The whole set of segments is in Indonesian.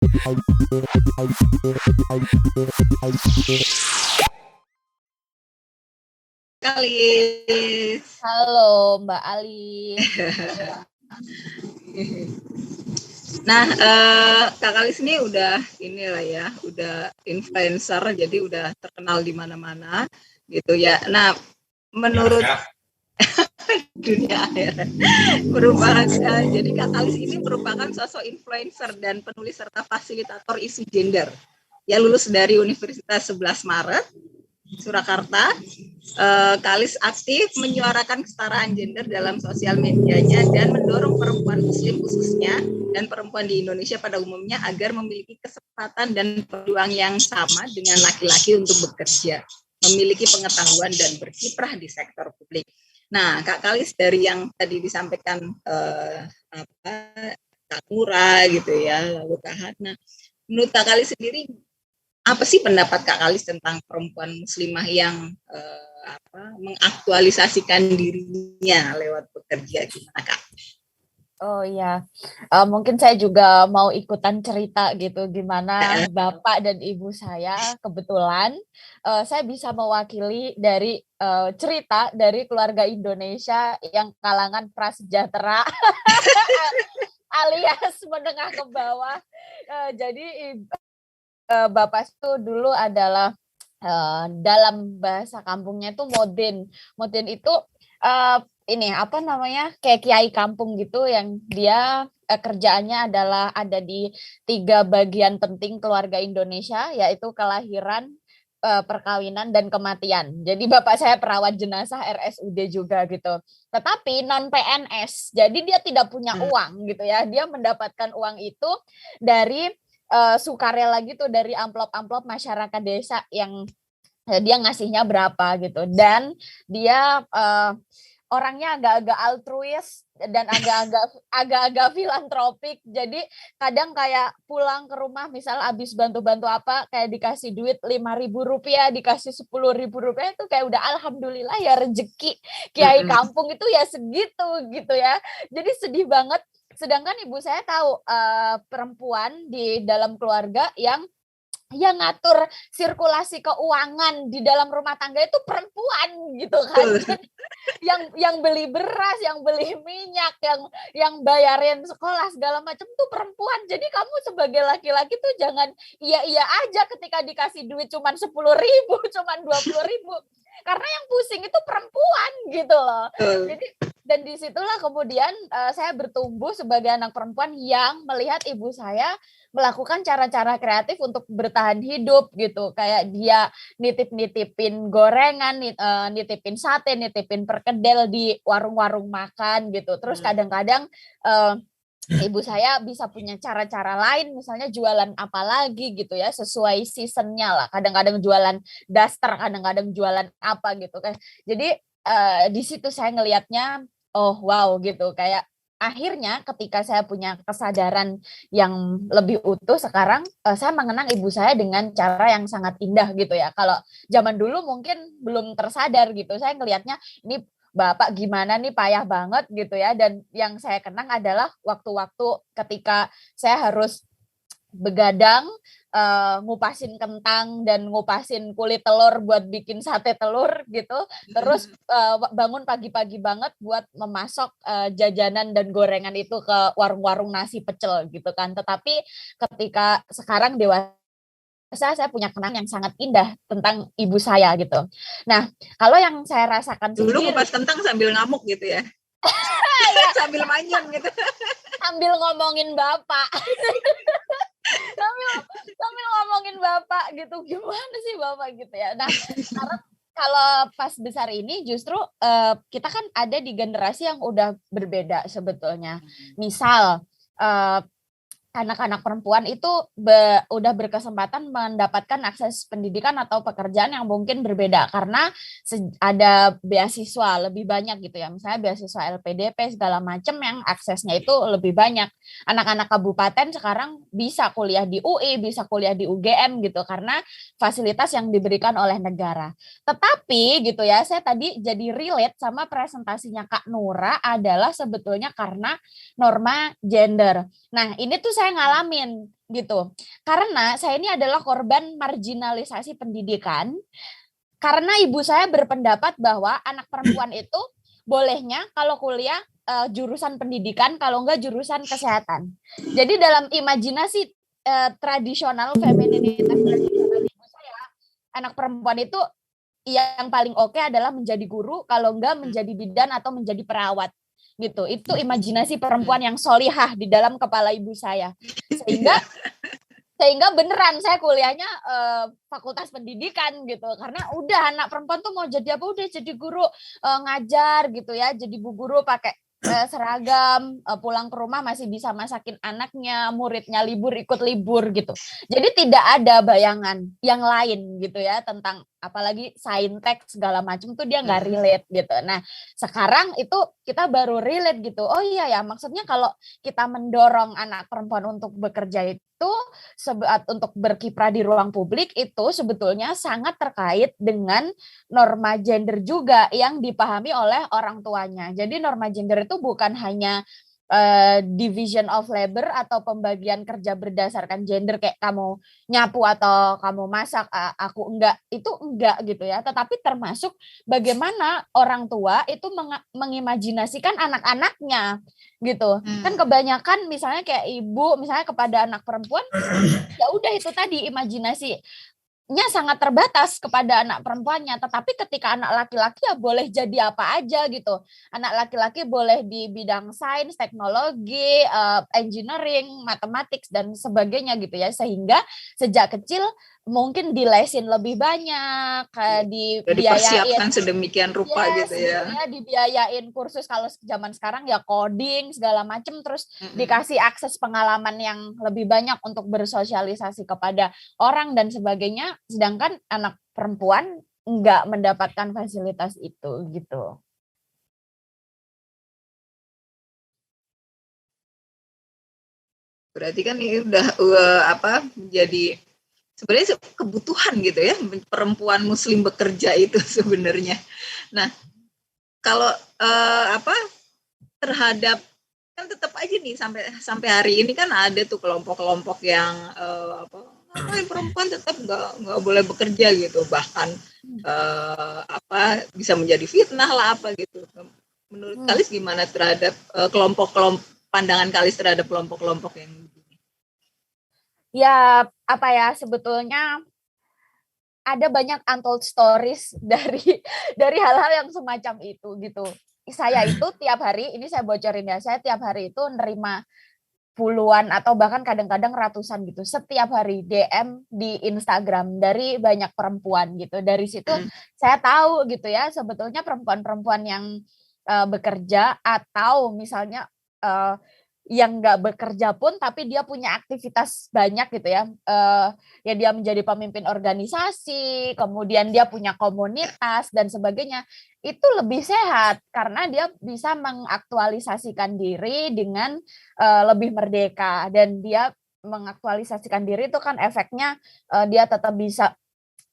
Kalis. Halo Mbak Ali. Nah, Kak Kalis ini udah inilah ya, udah influencer, jadi udah terkenal di mana-mana gitu ya. Nah, menurut dunia akhirat merupakan jadi Kak Kalis ini merupakan sosok influencer dan penulis serta fasilitator isu gender. Ya lulus dari Universitas 11 Maret Surakarta. Kalis aktif menyuarakan kesetaraan gender dalam sosial medianya dan mendorong perempuan muslim khususnya dan perempuan di Indonesia pada umumnya agar memiliki kesempatan dan peluang yang sama dengan laki-laki untuk bekerja, memiliki pengetahuan dan berkiprah di sektor publik. Nah, Kak Kalis dari yang tadi disampaikan Kak Nura gitu ya, lalu Kak Hana, menurut Kak Kalis sendiri apa sih pendapat Kak Kalis tentang perempuan muslimah yang mengaktualisasikan dirinya lewat bekerja, gimana Kak? Oh ya, mungkin saya juga mau ikutan cerita gitu gimana bapak dan ibu saya kebetulan saya bisa mewakili dari cerita dari keluarga Indonesia yang kalangan prasejahtera alias menengah ke bawah. Jadi bapak itu dulu adalah dalam bahasa kampungnya itu modin. Modin itu ini apa namanya kayak kiai kampung gitu yang dia kerjaannya adalah ada di 3 bagian penting keluarga Indonesia, yaitu kelahiran, perkawinan dan kematian. Jadi bapak saya perawat jenazah RSUD juga gitu. Tetapi non PNS. Jadi dia tidak punya uang gitu ya. Dia mendapatkan uang itu dari sukarela gitu, dari amplop-amplop masyarakat desa yang dia ngasihnya berapa gitu. Dan dia orangnya agak-agak altruis dan agak-agak filantropik. Jadi kadang kayak pulang ke rumah misal habis bantu-bantu apa kayak dikasih duit 5.000 rupiah, dikasih 10.000 rupiah, itu kayak udah alhamdulillah ya rezeki kiai kampung itu ya segitu gitu ya. Jadi sedih banget. Sedangkan ibu saya tahu perempuan di dalam keluarga yang ngatur sirkulasi keuangan di dalam rumah tangga itu perempuan gitu kan. yang beli beras, yang beli minyak, yang bayarin sekolah segala macam tuh perempuan. Jadi kamu sebagai laki-laki tuh jangan iya aja ketika dikasih duit cuman 10.000, cuman 20.000. Karena yang pusing itu perempuan gitu loh. Jadi dan disitulah kemudian saya bertumbuh sebagai anak perempuan yang melihat ibu saya melakukan cara-cara kreatif untuk bertahan hidup gitu. Kayak dia nitipin gorengan, nitipin sate, nitipin perkedel di warung-warung makan gitu. Terus kadang-kadang ibu saya bisa punya cara-cara lain, misalnya jualan apa lagi gitu ya, sesuai seasonnya lah. Kadang-kadang jualan daster, kadang-kadang jualan apa gitu kan. Jadi di situ saya ngelihatnya, oh wow gitu, kayak akhirnya ketika saya punya kesadaran yang lebih utuh sekarang, saya mengenang ibu saya dengan cara yang sangat indah gitu ya. Kalau zaman dulu mungkin belum tersadar gitu, saya ngelihatnya ini Bapak gimana nih payah banget gitu ya. Dan yang saya kenang adalah waktu-waktu ketika saya harus begadang, ngupasin kentang dan ngupasin kulit telur buat bikin sate telur gitu. Terus bangun pagi-pagi banget buat memasok jajanan dan gorengan itu ke warung-warung nasi pecel gitu kan. Tetapi ketika sekarang dewasa, saya punya kenangan yang sangat indah tentang ibu saya gitu. Nah, kalau yang saya rasakan dulu sendiri, kupas kentang sambil ngamuk gitu ya. Sambil manyun gitu. Sambil ngomongin bapak. sambil ngomongin bapak gitu, gimana sih bapak gitu ya. Nah, sekarang kalau pas besar ini justru kita kan ada di generasi yang udah berbeda sebetulnya. Misal anak-anak perempuan itu udah berkesempatan mendapatkan akses pendidikan atau pekerjaan yang mungkin berbeda karena ada beasiswa lebih banyak gitu ya. Misalnya beasiswa LPDP segala macam yang aksesnya itu lebih banyak. Anak-anak kabupaten sekarang bisa kuliah di UI, bisa kuliah di UGM gitu karena fasilitas yang diberikan oleh negara. Tetapi gitu ya, saya tadi jadi relate sama presentasinya Kak Nura adalah sebetulnya karena norma gender. Nah, ini tuh saya ngalamin gitu. Karena saya ini adalah korban marginalisasi pendidikan. Karena ibu saya berpendapat bahwa anak perempuan itu bolehnya kalau kuliah jurusan pendidikan, kalau enggak jurusan kesehatan. Jadi dalam imajinasi tradisional femininitas tradisional ibu saya, anak perempuan itu yang paling oke adalah menjadi guru, kalau enggak menjadi bidan atau menjadi perawat gitu. Itu imajinasi perempuan yang solihah di dalam kepala ibu saya. Sehingga beneran saya kuliahnya fakultas pendidikan gitu, karena udah anak perempuan tuh mau jadi apa, udah jadi guru ngajar gitu ya, jadi bu guru pakai seragam, pulang ke rumah masih bisa masakin anaknya, muridnya libur ikut libur gitu. Jadi tidak ada bayangan yang lain gitu ya tentang apalagi saintek segala macam tuh dia nggak relate gitu. Nah sekarang itu kita baru relate gitu. Oh iya ya, maksudnya kalau kita mendorong anak perempuan untuk bekerja itu untuk berkiprah di ruang publik itu sebetulnya sangat terkait dengan norma gender juga yang dipahami oleh orang tuanya. Jadi norma gender itu bukan hanya division of labor atau pembagian kerja berdasarkan gender kayak kamu nyapu atau kamu masak, aku enggak gitu ya, tetapi termasuk bagaimana orang tua itu mengimajinasikan anak-anaknya gitu. Kan kebanyakan misalnya kayak ibu misalnya kepada anak perempuan ya udah itu tadi imajinasi sangat terbatas kepada anak perempuannya, tetapi ketika anak laki-laki ya boleh jadi apa aja gitu. Anak laki-laki boleh di bidang sains, teknologi, engineering, matematik dan sebagainya gitu ya. Sehingga sejak kecil mungkin dilesin lebih banyak, dipersiapkan sedemikian rupa gitu ya. Dibiayain kursus kalau zaman sekarang ya coding segala macam, terus dikasih akses pengalaman yang lebih banyak untuk bersosialisasi kepada orang dan sebagainya, sedangkan anak perempuan nggak mendapatkan fasilitas itu gitu. Berarti kan ini udah jadi sebenarnya kebutuhan gitu ya, perempuan muslim bekerja itu sebenarnya. Nah, kalau terhadap kan tetap aja nih sampai hari ini kan ada tuh kelompok-kelompok yang perempuan tetap nggak boleh bekerja gitu, bahkan bisa menjadi fitnah lah apa gitu. Menurut Kalis gimana terhadap kelompok-kelompok, pandangan Kalis terhadap kelompok-kelompok yang ya sebetulnya ada banyak untold stories dari hal-hal yang semacam itu gitu. Saya itu tiap hari, ini saya bocorin ya, saya tiap hari itu nerima puluhan atau bahkan kadang-kadang ratusan gitu setiap hari DM di Instagram dari banyak perempuan gitu. Dari situ saya tahu gitu ya, sebetulnya perempuan-perempuan yang bekerja atau misalnya yang nggak bekerja pun tapi dia punya aktivitas banyak gitu ya, ya dia menjadi pemimpin organisasi, kemudian dia punya komunitas dan sebagainya, itu lebih sehat karena dia bisa mengaktualisasikan diri dengan lebih merdeka, dan dia mengaktualisasikan diri itu kan efeknya dia tetap bisa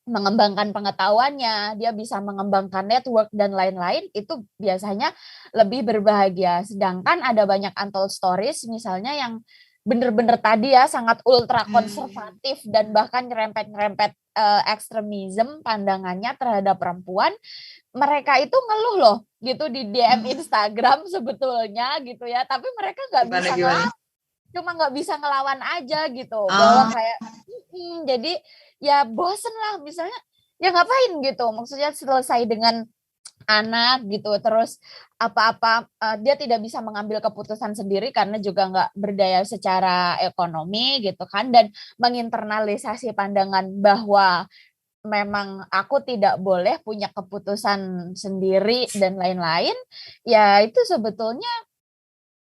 mengembangkan pengetahuannya, dia bisa mengembangkan network dan lain-lain, itu biasanya lebih berbahagia. Sedangkan ada banyak untold stories misalnya yang benar-benar tadi ya sangat ultra konservatif dan bahkan nyerempet-nyerempet ekstremisme pandangannya terhadap perempuan. Mereka itu ngeluh loh gitu di DM Instagram sebetulnya gitu ya, tapi mereka nggak bisa ngelawan, cuma nggak bisa ngelawan aja gitu, bahwa kayak jadi ya bosen lah misalnya, ya ngapain gitu, maksudnya selesai dengan anak gitu, terus apa-apa dia tidak bisa mengambil keputusan sendiri karena juga nggak berdaya secara ekonomi gitu kan, dan menginternalisasi pandangan bahwa memang aku tidak boleh punya keputusan sendiri dan lain-lain, ya itu sebetulnya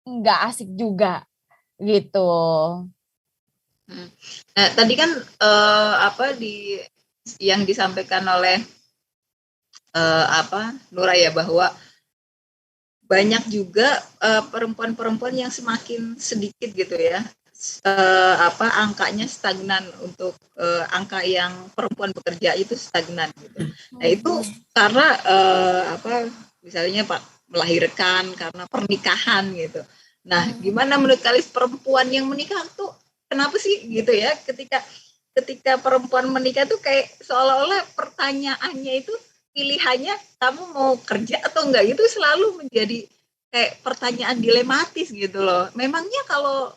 nggak asik juga gitu. Nah, tadi kan yang disampaikan oleh Nura ya, bahwa banyak juga perempuan-perempuan yang semakin sedikit gitu ya, angkanya stagnan untuk angka yang perempuan bekerja itu stagnan gitu. Nah itu karena misalnya melahirkan karena pernikahan gitu. Nah gimana menurut kalian perempuan yang menikah tuh kenapa sih gitu ya, ketika perempuan menikah tuh kayak seolah-olah pertanyaannya itu pilihannya kamu mau kerja atau enggak, itu selalu menjadi kayak pertanyaan dilematis gitu loh. Memangnya kalau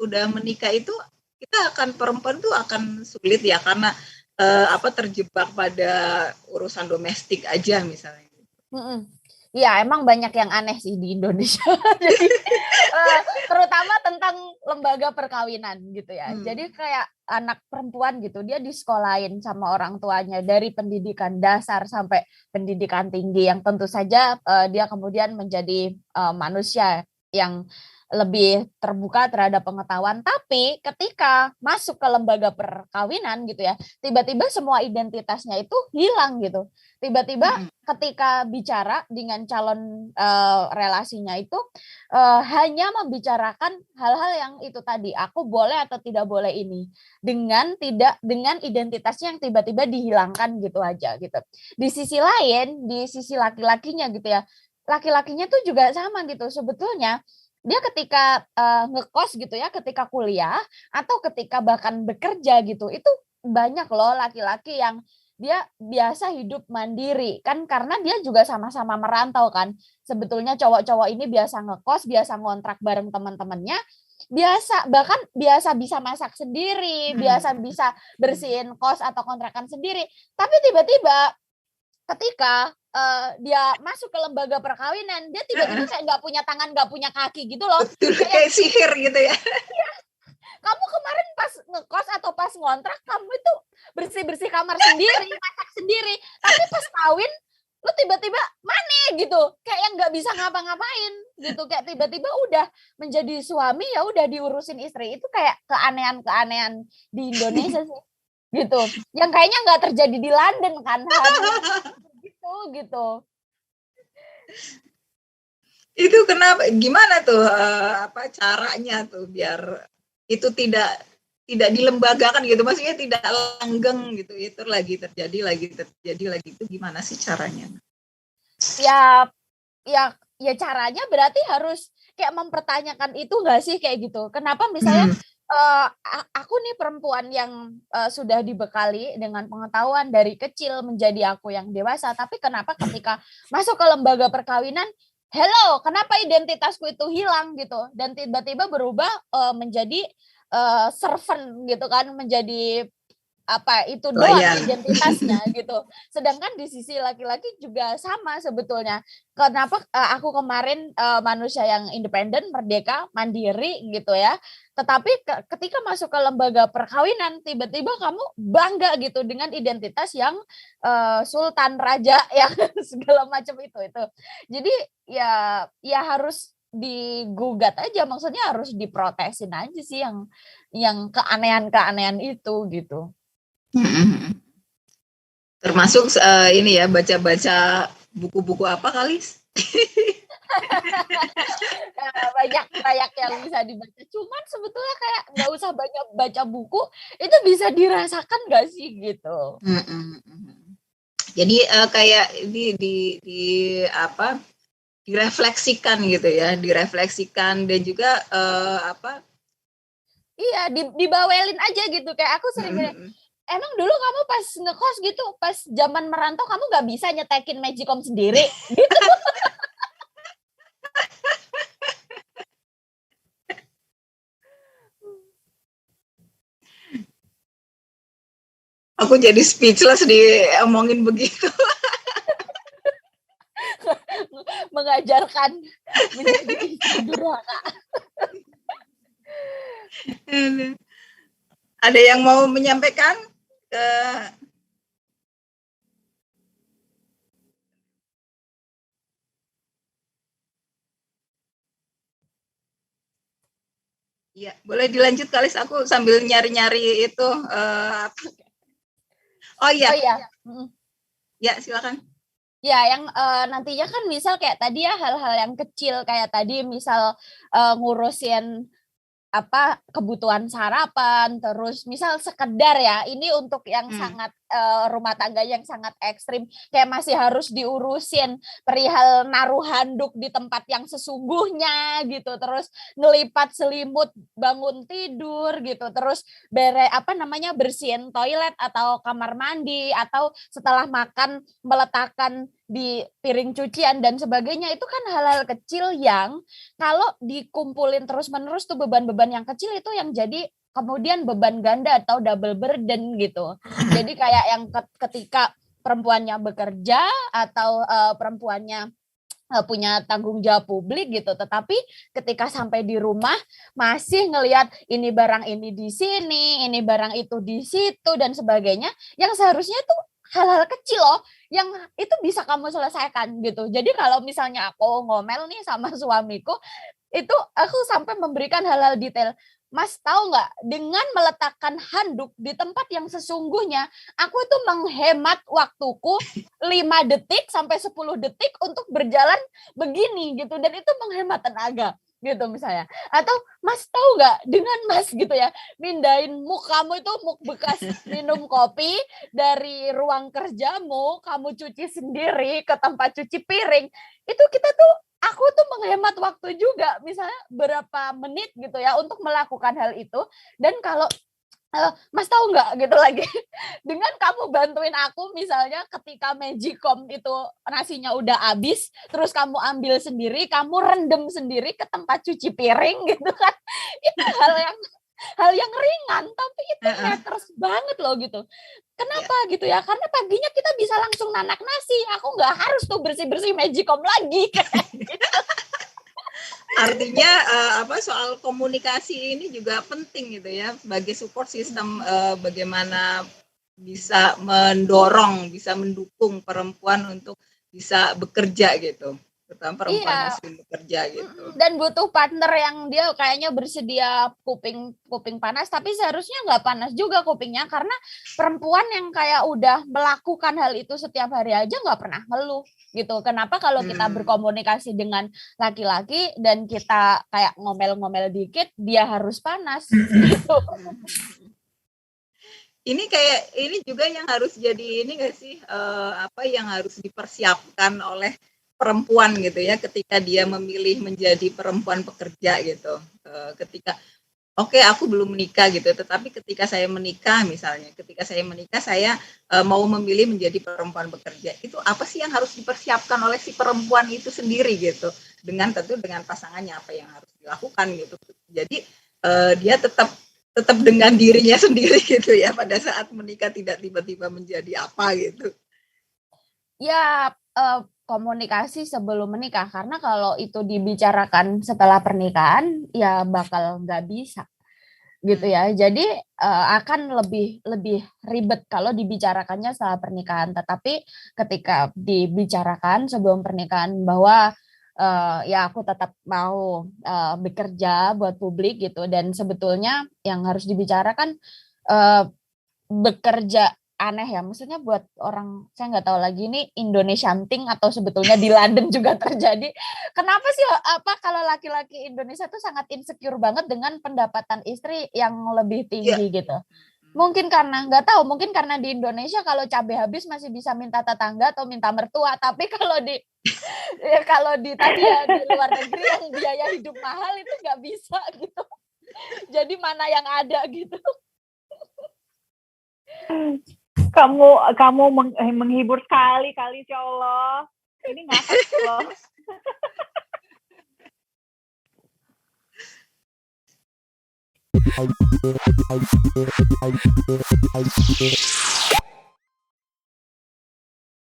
udah menikah itu kita akan, perempuan tuh akan sulit ya karena terjebak pada urusan domestik aja misalnya. Iya, emang banyak yang aneh sih di Indonesia. Jadi terutama tentang lembaga perkawinan gitu ya. Jadi kayak anak perempuan gitu, dia disekolahin sama orang tuanya dari pendidikan dasar sampai pendidikan tinggi yang tentu saja dia kemudian menjadi manusia yang lebih terbuka terhadap pengetahuan. Tapi ketika masuk ke lembaga perkawinan gitu ya, tiba-tiba semua identitasnya itu hilang gitu. Tiba-tiba ketika bicara dengan calon relasinya itu hanya membicarakan hal-hal yang itu tadi, aku boleh atau tidak boleh ini, dengan identitasnya yang tiba-tiba dihilangkan gitu aja gitu. Di sisi lain, di sisi laki-lakinya gitu ya, laki-lakinya tuh juga sama gitu sebetulnya. Dia ketika ngekos gitu ya, ketika kuliah atau ketika bahkan bekerja gitu, itu banyak loh laki-laki yang dia biasa hidup mandiri kan, karena dia juga sama-sama merantau kan. Sebetulnya cowok-cowok ini biasa ngekos, biasa ngontrak bareng teman-temannya, bahkan biasa bisa masak sendiri, biasa bisa bersihin kos atau kontrakan sendiri. Tapi tiba-tiba ketika dia masuk ke lembaga perkawinan, dia tiba-tiba kayak nggak punya tangan, nggak punya kaki gitu loh. Kayak sihir gitu ya. Kamu kemarin pas ngekos atau pas ngontrak, kamu itu bersih-bersih kamar sendiri, masak sendiri. Tapi pas kawin, lu tiba-tiba mana gitu, kayak yang nggak bisa ngapa-ngapain gitu, kayak tiba-tiba udah menjadi suami ya udah diurusin istri. Itu kayak keanehan-keanehan di Indonesia sih gitu, yang kayaknya nggak terjadi di London kan, gitu. Itu kenapa, gimana tuh caranya tuh biar itu tidak dilembagakan gitu, maksudnya tidak langgeng gitu, itu lagi terjadi lagi, itu gimana sih caranya? Ya caranya berarti harus kayak mempertanyakan itu nggak sih kayak gitu. Kenapa misalnya aku nih perempuan yang sudah dibekali dengan pengetahuan dari kecil menjadi aku yang dewasa, tapi kenapa ketika masuk ke lembaga perkawinan, hello, kenapa identitasku itu hilang gitu, dan tiba-tiba berubah menjadi servant gitu kan, menjadi apa itu doang identitasnya gitu. Sedangkan di sisi laki-laki juga sama sebetulnya. Kenapa aku kemarin manusia yang independen, merdeka, mandiri gitu ya. Tetapi ketika masuk ke lembaga perkawinan, tiba-tiba kamu bangga gitu dengan identitas yang sultan, raja, yang segala macam itu. Jadi ya harus digugat aja, maksudnya harus diprotesin aja sih yang keanehan-keanehan itu gitu. Termasuk ini ya, baca-baca buku-buku apa kali? banyak yang bisa dibaca. Cuman sebetulnya kayak nggak usah banyak baca buku, itu bisa dirasakan nggak sih gitu. Jadi kayak direfleksikan gitu ya, direfleksikan dan juga Iya, dibawelin aja gitu. Kayak aku sering gini, emang dulu kamu pas ngekos gitu, pas zaman merantau kamu nggak bisa nyetekin Magicom sendiri gitu. Aku jadi speechless diomongin begitu. Mengajarkan menjadi istri durhaka. Ada yang mau menyampaikan ke ya, boleh dilanjut kali, aku sambil nyari-nyari itu oh iya. Ya, silakan. Ya, yang nantinya kan misal kayak tadi ya, hal-hal yang kecil kayak tadi misal ngurusin apa kebutuhan sarapan, terus misal sekedar ya, ini untuk yang sangat rumah tangga yang sangat ekstrim, kayak masih harus diurusin perihal naruh handuk di tempat yang sesungguhnya gitu, terus ngelipat selimut bangun tidur gitu, terus bersihin toilet atau kamar mandi, atau setelah makan meletakkan di piring cucian dan sebagainya. Itu kan hal-hal kecil yang kalau dikumpulin terus-menerus tuh beban-beban yang kecil itu yang jadi kemudian beban ganda atau double burden gitu. Jadi kayak yang ketika perempuannya bekerja atau perempuannya punya tanggung jawab publik gitu, tetapi ketika sampai di rumah masih ngelihat ini barang ini di sini, ini barang itu di situ dan sebagainya, yang seharusnya tuh hal-hal kecil loh yang itu bisa kamu selesaikan gitu. Jadi kalau misalnya aku ngomel nih sama suamiku, itu aku sampai memberikan hal-hal detail. Mas tahu nggak, dengan meletakkan handuk di tempat yang sesungguhnya, aku itu menghemat waktuku 5 detik sampai 10 detik untuk berjalan begini gitu, dan itu menghemat tenaga gitu misalnya. Atau Mas tahu nggak, dengan Mas gitu ya, mindahin muk kamu itu muk bekas minum kopi dari ruang kerjamu, kamu cuci sendiri ke tempat cuci piring, itu aku tuh menghemat waktu juga, misalnya berapa menit gitu ya untuk melakukan hal itu. Dan kalau Mas tahu nggak gitu lagi, dengan kamu bantuin aku misalnya ketika Magicom itu nasinya udah habis, terus kamu ambil sendiri, kamu rendam sendiri ke tempat cuci piring gitu kan, itu hal yang ringan, tapi itu matters banget loh gitu. Kenapa gitu ya? Karena paginya kita bisa langsung nanak nasi. Aku nggak harus tuh bersih-bersih Magicom lagi. Artinya soal komunikasi ini juga penting gitu ya, sebagai support system, bagaimana bisa mendorong, bisa mendukung perempuan untuk bisa bekerja gitu. Terutama perempuan yang bekerja gitu. Dan butuh partner yang dia kayaknya bersedia kuping panas, tapi seharusnya nggak panas juga kupingnya, karena perempuan yang kayak udah melakukan hal itu setiap hari aja nggak pernah ngeluh gitu. Kenapa kalau kita berkomunikasi dengan laki-laki dan kita kayak ngomel-ngomel dikit, dia harus panas gitu. Ini juga yang harus jadi ini nggak sih, yang harus dipersiapkan oleh perempuan gitu ya, ketika dia memilih menjadi perempuan pekerja gitu. Ketika aku belum menikah gitu, tetapi ketika saya menikah misalnya, saya mau memilih menjadi perempuan bekerja, itu apa sih yang harus dipersiapkan oleh si perempuan itu sendiri gitu, tentu dengan pasangannya apa yang harus dilakukan gitu. Jadi dia tetap dengan dirinya sendiri gitu ya, pada saat menikah, tidak tiba-tiba menjadi apa gitu. Ya, komunikasi sebelum menikah, karena kalau itu dibicarakan setelah pernikahan ya bakal nggak bisa gitu ya. Jadi akan lebih ribet kalau dibicarakannya setelah pernikahan. Tetapi ketika dibicarakan sebelum pernikahan bahwa ya aku tetap mau bekerja buat publik gitu, dan sebetulnya yang harus dibicarakan bekerja aneh ya, maksudnya buat orang, saya nggak tahu lagi ini Indonesian thing atau sebetulnya di London juga terjadi. Kenapa sih kalau laki-laki Indonesia tuh sangat insecure banget dengan pendapatan istri yang lebih tinggi gitu. Mungkin karena nggak tahu, mungkin karena di Indonesia kalau cabai habis masih bisa minta tetangga atau minta mertua, tapi kalau di tadi ya di luar negeri yang biaya hidup mahal itu nggak bisa gitu. Jadi mana yang ada gitu. Kamu menghibur sekali, Insya Allah. Ini ngakak loh.